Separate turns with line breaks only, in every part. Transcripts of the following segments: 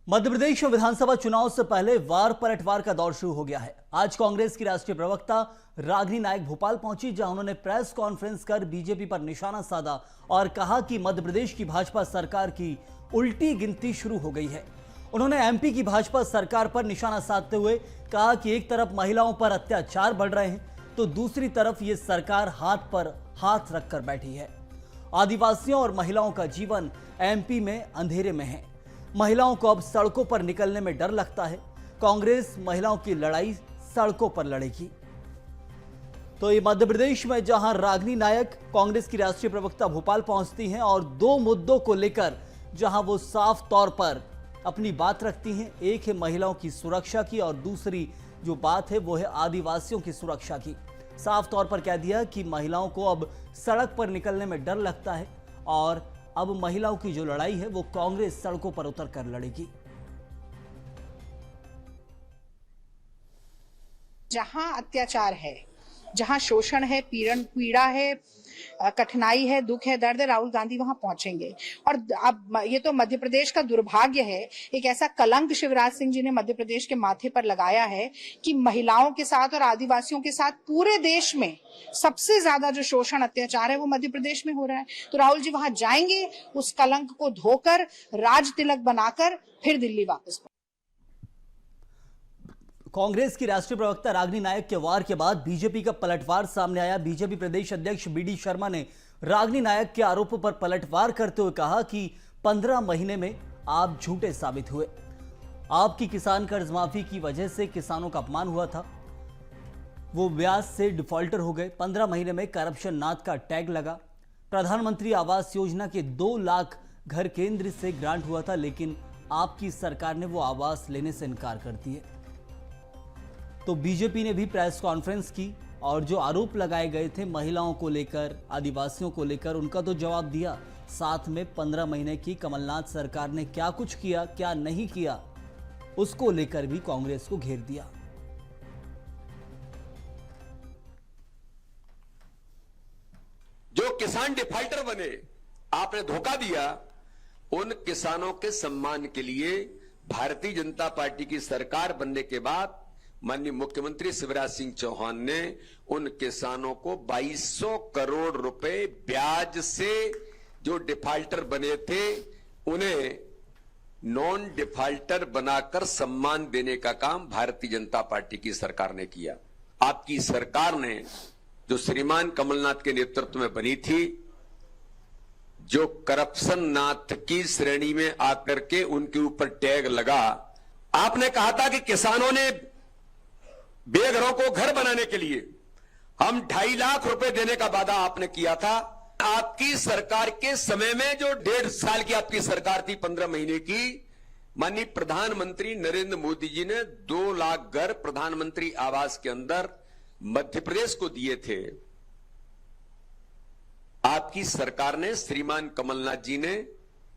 मध्य प्रदेश में विधानसभा चुनाव से पहले वार पलटवार का दौर शुरू हो गया है। आज कांग्रेस की राष्ट्रीय प्रवक्ता रागिनी नायक भोपाल पहुंची, जहां उन्होंने प्रेस कॉन्फ्रेंस कर बीजेपी पर निशाना साधा और कहा कि मध्य प्रदेश की भाजपा सरकार की उल्टी गिनती शुरू हो गई है। उन्होंने एमपी की भाजपा सरकार पर निशाना साधते हुए कहा कि एक तरफ महिलाओं पर अत्याचार बढ़ रहे हैं तो दूसरी तरफ ये सरकार हाथ पर हाथ रखकर बैठी है। आदिवासियों और महिलाओं का जीवन एमपी में अंधेरे में है। महिलाओं को अब सड़कों पर निकलने में डर लगता है। कांग्रेस महिलाओं की लड़ाई सड़कों पर लड़ेगी। तो ये मध्य प्रदेश में जहां रागिनी नायक कांग्रेस की राष्ट्रीय प्रवक्ता भोपाल पहुंचती हैं और दो मुद्दों को लेकर जहां वो साफ तौर पर अपनी बात रखती हैं। एक है महिलाओं की सुरक्षा की और दूसरी जो बात है वो है आदिवासियों की सुरक्षा की। साफ तौर पर कह दिया कि महिलाओं को अब सड़क पर निकलने में डर लगता है और अब महिलाओं की जो लड़ाई है वो कांग्रेस सड़कों पर उतरकर लड़ेगी।
जहां अत्याचार है, जहां शोषण है, पीड़ा है, कठिनाई है, दुख है, दर्द है, राहुल गांधी वहां पहुंचेंगे। और अब ये तो मध्य प्रदेश का दुर्भाग्य है, एक ऐसा कलंक शिवराज सिंह जी ने मध्य प्रदेश के माथे पर लगाया है कि महिलाओं के साथ और आदिवासियों के साथ पूरे देश में सबसे ज्यादा जो शोषण अत्याचार है वो मध्य प्रदेश में हो रहा है। तो राहुल जी वहां जाएंगे, उस कलंक को धोकर, राज तिलक बनाकर फिर दिल्ली वापस।
कांग्रेस की राष्ट्रीय प्रवक्ता रागिनी नायक के वार के बाद बीजेपी का पलटवार सामने आया। बीजेपी प्रदेश अध्यक्ष बीडी शर्मा ने रागिनी नायक के आरोपों पर पलटवार करते हुए कहा कि 15 महीने में आप झूठे साबित हुए। आपकी किसान कर्ज माफी की वजह से किसानों का अपमान हुआ था, वो ब्याज से डिफॉल्टर हो गए। 15 महीने में करप्शन नाथ का टैग लगा। प्रधानमंत्री आवास योजना के 2 लाख घर केंद्र से ग्रांट हुआ था, लेकिन आपकी सरकार ने वो आवास लेने से इनकार कर दिए। तो बीजेपी ने भी प्रेस कॉन्फ्रेंस की और जो आरोप लगाए गए थे महिलाओं को लेकर, आदिवासियों को लेकर, उनका तो जवाब दिया। साथ में 15 महीने की कमलनाथ सरकार ने क्या कुछ किया, क्या नहीं किया, उसको लेकर भी कांग्रेस को घेर दिया।
जो किसान डिफॉल्टर बने, आपने धोखा दिया, उन किसानों के सम्मान के लिए भारतीय जनता पार्टी की सरकार बनने के बाद माननीय मुख्यमंत्री शिवराज सिंह चौहान ने उन किसानों को 2200 करोड़ रुपए ब्याज से जो डिफॉल्टर बने थे उन्हें नॉन डिफॉल्टर बनाकर सम्मान देने का काम भारतीय जनता पार्टी की सरकार ने किया। आपकी सरकार ने जो श्रीमान कमलनाथ के नेतृत्व में बनी थी, जो करप्शन नाथ की श्रेणी में आकर के उनके ऊपर टैग लगा। आपने कहा था कि किसानों ने बेघरों को घर बनाने के लिए हम 2.5 लाख रुपए देने का वादा आपने किया था। आपकी सरकार के समय में जो 1.5 साल की आपकी सरकार थी, 15 महीने की, माननीय प्रधानमंत्री नरेंद्र मोदी जी ने 2 लाख घर प्रधानमंत्री आवास के अंदर मध्य प्रदेश को दिए थे। आपकी सरकार ने, श्रीमान कमलनाथ जी ने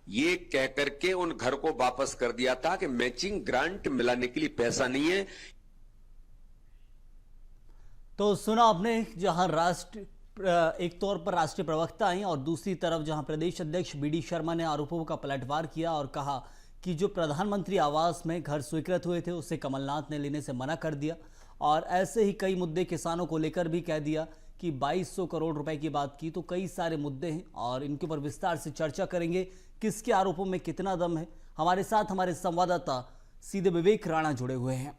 ये कहकर के उन घर को वापस कर दिया था कि मैचिंग ग्रांट मिलाने के लिए पैसा नहीं है।
तो सुना आपने, जहां एक तौर पर राष्ट्रीय प्रवक्ता आई और दूसरी तरफ जहां प्रदेश अध्यक्ष बीडी शर्मा ने आरोपों का पलटवार किया और कहा कि जो प्रधानमंत्री आवास में घर स्वीकृत हुए थे उसे कमलनाथ ने लेने से मना कर दिया। और ऐसे ही कई मुद्दे किसानों को लेकर भी कह दिया कि 2200 करोड़ रुपए की बात की। तो कई सारे मुद्दे हैं और इनके ऊपर विस्तार से चर्चा करेंगे, किसके आरोपों में कितना दम है। हमारे साथ हमारे संवाददाता सीधे विवेक राणा जुड़े हुए हैं।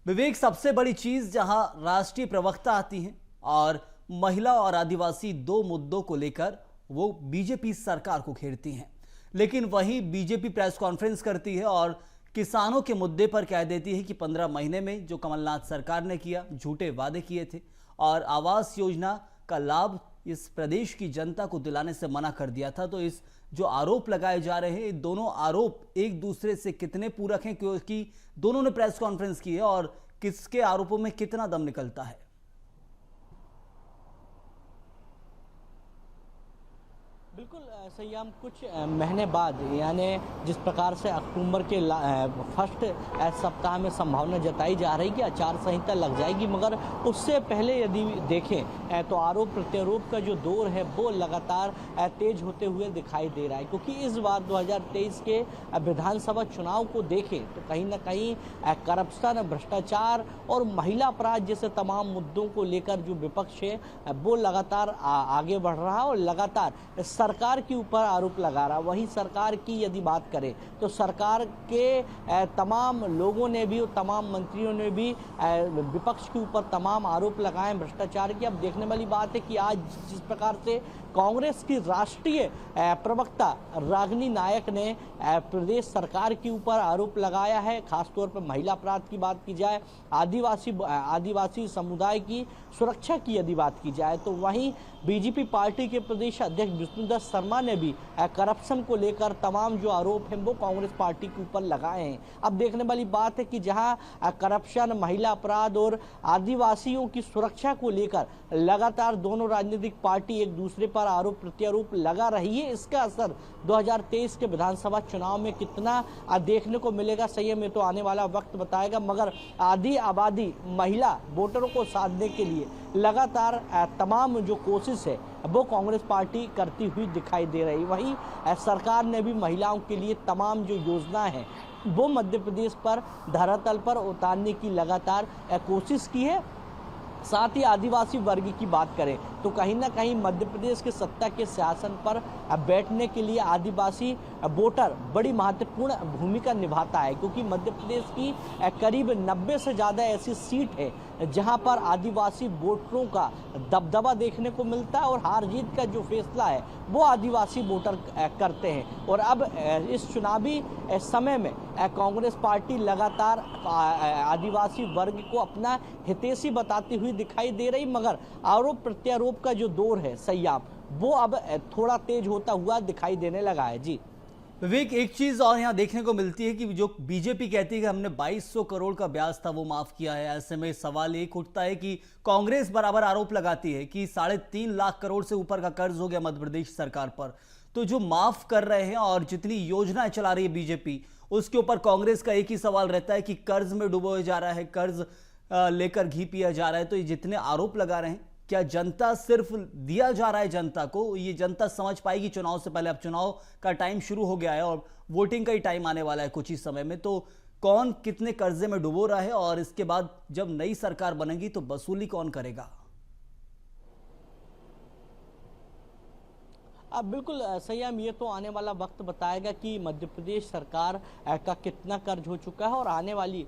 विवेक, सबसे बड़ी चीज जहां राष्ट्रीय प्रवक्ता आती हैं और महिला और आदिवासी 2 मुद्दों को लेकर वो बीजेपी सरकार को घेरती हैं, लेकिन वहीं बीजेपी प्रेस कॉन्फ्रेंस करती है और किसानों के मुद्दे पर कह देती है कि 15 महीने में जो कमलनाथ सरकार ने किया, झूठे वादे किए थे और आवास योजना का लाभ इस प्रदेश की जनता को दिलाने से मना कर दिया था। तो इस जो आरोप लगाए जा रहे हैं, दोनों आरोप एक दूसरे से कितने पूरक हैं, क्योंकि दोनों ने प्रेस कॉन्फ्रेंस की है और किसके आरोपों में कितना दम निकलता है?
बिल्कुल सही। हम कुछ महीने बाद यानी जिस प्रकार से अक्टूबर के फर्स्ट सप्ताह में संभावना जताई जा रही कि आचार संहिता लग जाएगी, मगर उससे पहले यदि देखें तो आरोप प्रत्यारोप का जो दौर है वो लगातार तेज होते हुए दिखाई दे रहा है, क्योंकि इस बार 2023 के विधानसभा चुनाव को देखें तो कहीं ना कहीं करप्शन, भ्रष्टाचार और महिला अपराध जैसे तमाम मुद्दों को लेकर जो विपक्ष है वो लगातार आगे बढ़ रहा है और लगातार सरकार के ऊपर आरोप लगा रहा। वहीं सरकार की यदि बात करें तो सरकार के तमाम लोगों ने भी और तमाम मंत्रियों ने भी विपक्ष के ऊपर तमाम आरोप लगाए भ्रष्टाचार की। अब देखने वाली बात है कि आज जिस प्रकार से कांग्रेस की राष्ट्रीय प्रवक्ता रागिनी नायक ने प्रदेश सरकार के ऊपर आरोप लगाया है, खासतौर पर महिला अपराध की बात की जाए, आदिवासी समुदाय की सुरक्षा की यदि बात की जाए, तो वहीं बीजेपी पार्टी के प्रदेश अध्यक्ष विष्णुदत्त शर्मा ने भी करप्शन को लेकर तमाम जो आरोप हैं वो कांग्रेस पार्टी के ऊपर लगाए हैं। अब देखने वाली बात है कि जहां करप्शन, महिला अपराध और आदिवासियों की सुरक्षा को लेकर लगातार दोनों राजनीतिक पार्टी एक दूसरे पर आरोप प्रत्यारोप लगा रही है, इसका असर 2023 के विधानसभा चुनाव में कितना देखने को मिलेगा सही में तो आने वाला वक्त बताएगा। मगर आधी आबादी महिला वोटरों को साधने के लिए लगातार तमाम जो कोशिश है वो कांग्रेस पार्टी करती हुई दिखाई दे रही। वहीं सरकार ने भी महिलाओं के लिए तमाम जो योजनाएं हैं वो मध्य प्रदेश पर धरातल पर उतारने की लगातार कोशिश की है। साथ ही आदिवासी वर्ग की बात करें तो कहीं ना कहीं मध्य प्रदेश के सत्ता के शासन पर बैठने के लिए आदिवासी वोटर बड़ी महत्वपूर्ण भूमिका निभाता है, क्योंकि मध्य प्रदेश की करीब 90 से ज़्यादा ऐसी सीट है जहां पर आदिवासी वोटरों का दबदबा देखने को मिलता है और हार जीत का जो फैसला है वो आदिवासी वोटर करते हैं। और अब इस चुनावी समय में कांग्रेस पार्टी लगातार आदिवासी वर्ग को अपना हितैषी बताती हुई दिखाई दे रही, मगर आरोप प्रत्यारोप का जो दौर है सयाम वो अब थोड़ा तेज होता हुआ दिखाई देने लगा है। जी
विवेक, एक चीज और यहाँ देखने को मिलती है कि जो बीजेपी कहती है कि हमने 2200 करोड़ का ब्याज था वो माफ किया है, ऐसे में सवाल एक उठता है कि कांग्रेस बराबर आरोप लगाती है कि 3.5 लाख करोड़ से ऊपर का कर्ज हो गया मध्य प्रदेश सरकार पर, तो जो माफ कर रहे हैं और जितनी योजनाएं चला रही है बीजेपी उसके ऊपर कांग्रेस का एक ही सवाल रहता है कि कर्ज में डुबोया जा रहा है, कर्ज लेकर घी पिया जा रहा है। तो ये जितने आरोप लगा रहे हैं, क्या जनता सिर्फ दिया जा रहा है जनता को, ये जनता समझ पाएगी चुनाव से पहले? अब चुनाव का टाइम शुरू हो गया है और वोटिंग का ही टाइम आने वाला है कुछ ही समय में, तो कौन कितने कर्जे में डुबो रहा है और इसके बाद जब नई सरकार बनेगी तो वसूली कौन करेगा?
अब बिल्कुल संयम, ये तो आने वाला वक्त बताएगा कि मध्य प्रदेश सरकार का कितना कर्ज हो चुका है और आने वाली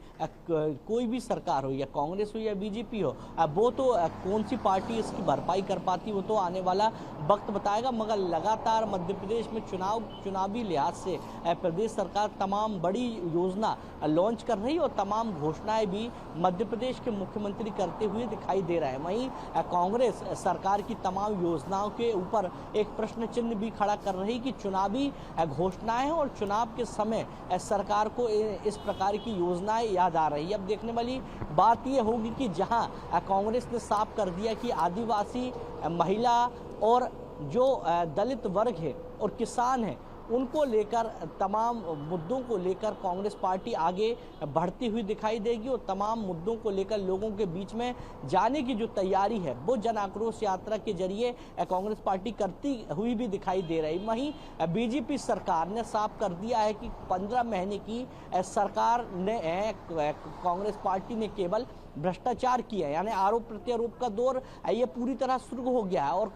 कोई भी सरकार हो, या कांग्रेस हो या बीजेपी हो, वो तो कौन सी पार्टी इसकी भरपाई कर पाती वो तो आने वाला वक्त बताएगा। मगर लगातार मध्य प्रदेश में चुनावी लिहाज से प्रदेश सरकार तमाम बड़ी योजना लॉन्च कर रही है और तमाम घोषणाएं भी मध्य प्रदेश के मुख्यमंत्री करते हुए दिखाई दे रहा है। वहीं कांग्रेस सरकार की तमाम योजनाओं के ऊपर एक प्रश्न चिन्ह भी खड़ा कर रही कि चुनावी घोषणाएं और चुनाव के समय सरकार को इस प्रकार की योजनाएं याद आ रही है। अब देखने वाली बात यह होगी कि जहां कांग्रेस ने साफ कर दिया कि आदिवासी, महिला और जो दलित वर्ग है और किसान है उनको लेकर तमाम मुद्दों को लेकर कांग्रेस पार्टी आगे बढ़ती हुई दिखाई देगी और तमाम मुद्दों को लेकर लोगों के बीच में जाने की जो तैयारी है वो जन आक्रोश यात्रा के जरिए कांग्रेस पार्टी करती हुई भी दिखाई दे रही। वहीं बीजेपी सरकार ने साफ कर दिया है कि 15 महीने की सरकार ने कांग्रेस पार्टी ने केवल भ्रष्टाचार किया है, यानी आरोप प्रत्यारोप का दौर ये पूरी तरह शुरू हो गया है। और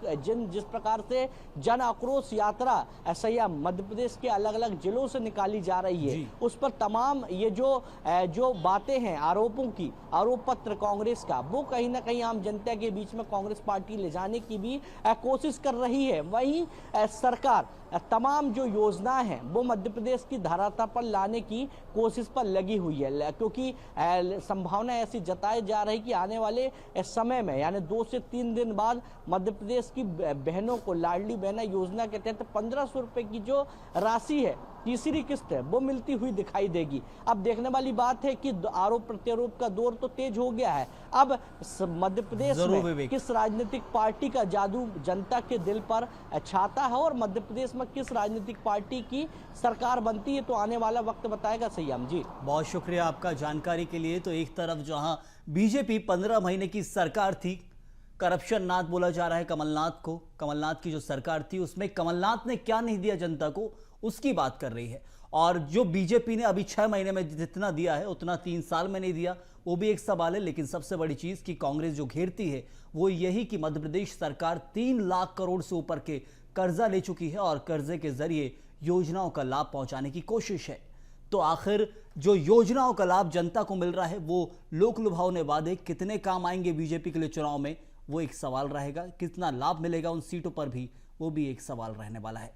जिस प्रकार से जन आक्रोश यात्रा संयम मध्य प्रदेश के अलग अलग जिलों से निकाली जा रही है, उस पर तमाम ये जो बातें हैं आरोपों की, आरोप पत्र कांग्रेस का, वो कहीं ना कहीं आम जनता के बीच में कांग्रेस पार्टी ले जाने की भी कोशिश कर रही है। वहीं सरकार तमाम जो योजनाएं हैं वो मध्य प्रदेश की धरातल पर लाने की कोशिश पर लगी हुई है, क्योंकि संभावना ऐसी जताई जा रही कि आने वाले समय में यानी 2 से 3 दिन बाद मध्य प्रदेश की बहनों को लाडली बहना योजना के तहत 1500 रुपए की जो राशि है तीसरी किस्त है वो मिलती हुई दिखाई देगी। अब देखने वाली बात है कि आरोप प्रत्यारोप का दौर तो तेज हो गया है। अब मध्य प्रदेश में किस राजनीतिक पार्टी का जादू जनता के दिल पर छाता है और मध्य प्रदेश में किस राजनीतिक पार्टी की सरकार बनती है, तो आने वाला वक्त बताएगा। सयाम जी,
बहुत शुक्रिया आपका जानकारी के लिए। तो एक तरफ जहां बीजेपी 15 महीने की सरकार थी, करप्शन नाथ बोला जा रहा है कमलनाथ को, कमलनाथ की जो सरकार थी उसमें कमलनाथ ने क्या नहीं दिया जनता को उसकी बात कर रही है। और जो बीजेपी ने अभी 6 महीने में जितना दिया है उतना 3 साल में नहीं दिया, वो भी एक सवाल है। लेकिन सबसे बड़ी चीज कि कांग्रेस जो घेरती है वो यही कि मध्य प्रदेश सरकार 3 लाख करोड़ से ऊपर के कर्जा ले चुकी है और कर्जे के जरिए योजनाओं का लाभ पहुंचाने की कोशिश है। तो आखिर जो योजनाओं का लाभ जनता को मिल रहा है वो लोक लुभावने वादे कितने काम आएंगे बीजेपी के लिए चुनाव में, वो एक सवाल रहेगा। कितना लाभ मिलेगा उन सीटों पर भी, वो भी एक सवाल रहने वाला है।